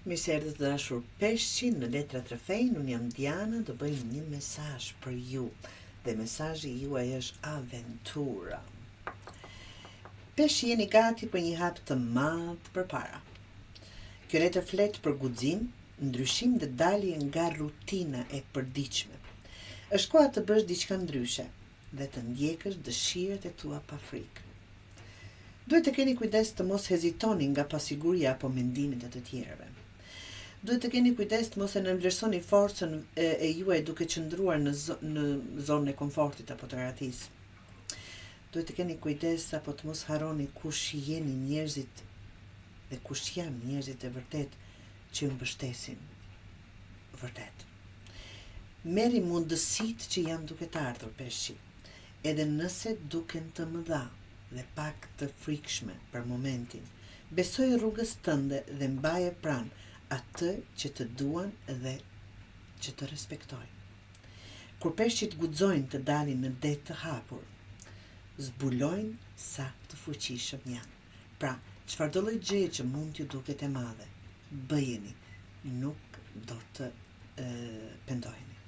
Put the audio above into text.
Mirëserdhët të dashur peshqi në Letra Trefejnë, unë jam Diana, do bëjmë një mesazh për ju dhe mesazhi juaj është aventura. Peshqi, jeni gati për një hap të madh përpara. Kjo letër flet për guxim, ndryshim dhe dalje nga rutina e përditshme. Është koha të bësh diçka ndryshe dhe të ndjekësh dëshirat e tua pa frikë. Duhet të keni kujdes të mos hezitoni nga pasiguria apo mendimet e të tjerëve. Duhet të keni kujdes të mos e nënvlerësoni forcën e juaj duke qëndruar në zonën e komfortit apo të rahatisë. Duhet të keni kujdes apo të mos harroni kush jeni njerëzit dhe kush janë njerëzit e vërtet që ju mbështesin. Vërtet. Merri mundësitë që janë duke të ardhur peshqi, edhe nëse duken të mëdha dhe pak të frikshme për momentin. Besoj rrugës tënde dhe mbaje pranë atë që të duan dhe që të respektojnë. Kur peshqit guxojnë të dalin në det të hapur, zbulojnë sa të fuqishëm janë. Pra, çfarëdo lloj gjëje që mund t'ju duket e madhe, bëjeni, nuk do të pendoheni.